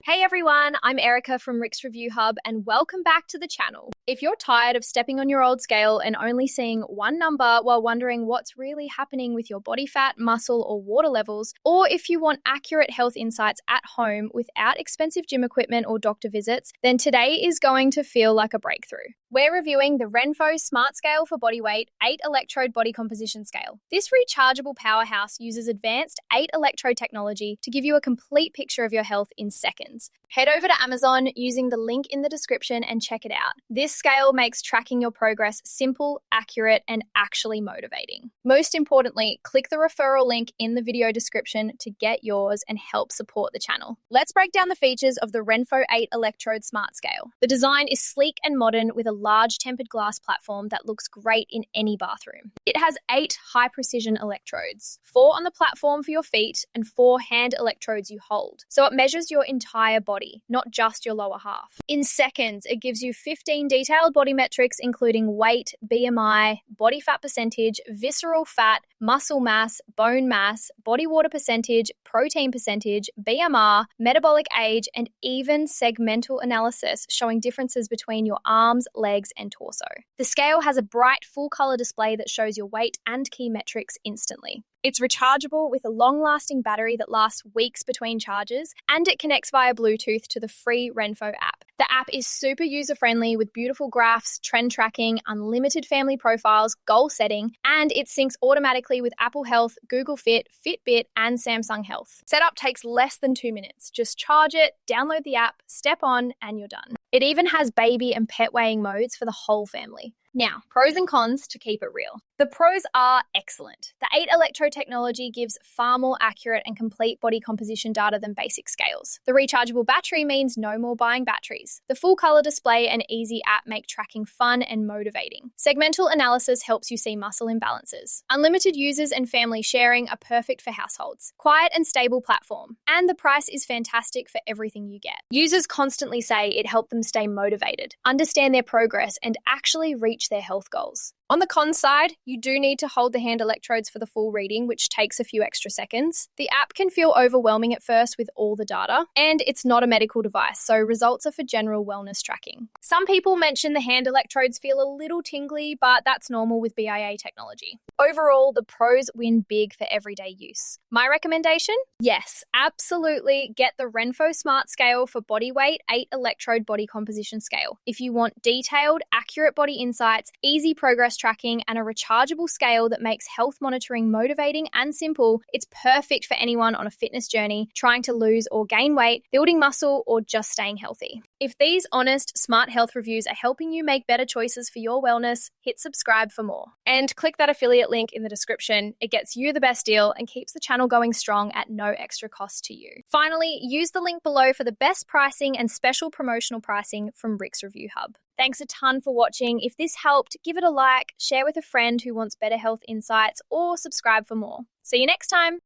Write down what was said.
Hey everyone, I'm Erica from Rick's Review Hub and welcome back to the channel. If you're tired of stepping on your old scale and only seeing one number while wondering what's really happening with your body fat, muscle, or water levels, or if you want accurate health insights at home without expensive gym equipment or doctor visits, then today is going to feel like a breakthrough. We're reviewing the RENPHO Smart Scale for Body Weight 8-Electrode Body Composition Scale. This rechargeable powerhouse uses advanced 8-electrode technology to give you a complete picture of your health in seconds. Head over to Amazon using the link in the description and check it out. This scale makes tracking your progress simple, accurate, and actually motivating. Most importantly, click the referral link in the video description to get yours and help support the channel. Let's break down the features of the RENPHO 8-Electrode Smart Scale. The design is sleek and modern with a large tempered glass platform that looks great in any bathroom. It has 8 high-precision electrodes, 4 on the platform for your feet and 4 hand electrodes you hold. So it measures your entire body, not just your lower half. In seconds, it gives you 15 detailed body metrics including weight, BMI, body fat percentage, visceral fat, muscle mass, bone mass, body water percentage, protein percentage, BMR, metabolic age, and even segmental analysis showing differences between your arms, legs, and torso. The scale has a bright full-color display that shows your weight and key metrics instantly. It's rechargeable with a long-lasting battery that lasts weeks between charges, and it connects via Bluetooth to the free RENPHO app. The app is super user-friendly with beautiful graphs, trend tracking, unlimited family profiles, goal setting, and it syncs automatically with Apple Health, Google Fit, Fitbit, and Samsung Health. Setup takes less than 2 minutes. Just charge it, download the app, step on, and you're done. It even has baby and pet weighing modes for the whole family. Now, pros and cons to keep it real. The pros are excellent. The 8-electrode technology gives far more accurate and complete body composition data than basic scales. The rechargeable battery means no more buying batteries. The full color display and easy app make tracking fun and motivating. Segmental analysis helps you see muscle imbalances. Unlimited users and family sharing are perfect for households. Quiet and stable platform. And the price is fantastic for everything you get. Users constantly say it helped them stay motivated, understand their progress, and actually reach their health goals. On the con side, you do need to hold the hand electrodes for the full reading, which takes a few extra seconds. The app can feel overwhelming at first with all the data, and it's not a medical device, so results are for general wellness tracking. Some people mention the hand electrodes feel a little tingly, but that's normal with BIA technology. Overall, the pros win big for everyday use. My recommendation? Yes, absolutely get the RENPHO Smart Scale for Body Weight 8-Electrode Body Composition Scale. If you want detailed, accurate body insights, easy progress tracking, and a rechargeable scale that makes health monitoring motivating and simple, it's perfect for anyone on a fitness journey, trying to lose or gain weight, building muscle, or just staying healthy. If these honest, smart health reviews are helping you make better choices for your wellness, hit subscribe for more. And click that affiliate link in the description. It gets you the best deal and keeps the channel going strong at no extra cost to you. Finally, use the link below for the best pricing and special promotional pricing from Rick's Review Hub. Thanks a ton for watching. If this helped, give it a like, share with a friend who wants better health insights, or subscribe for more. See you next time.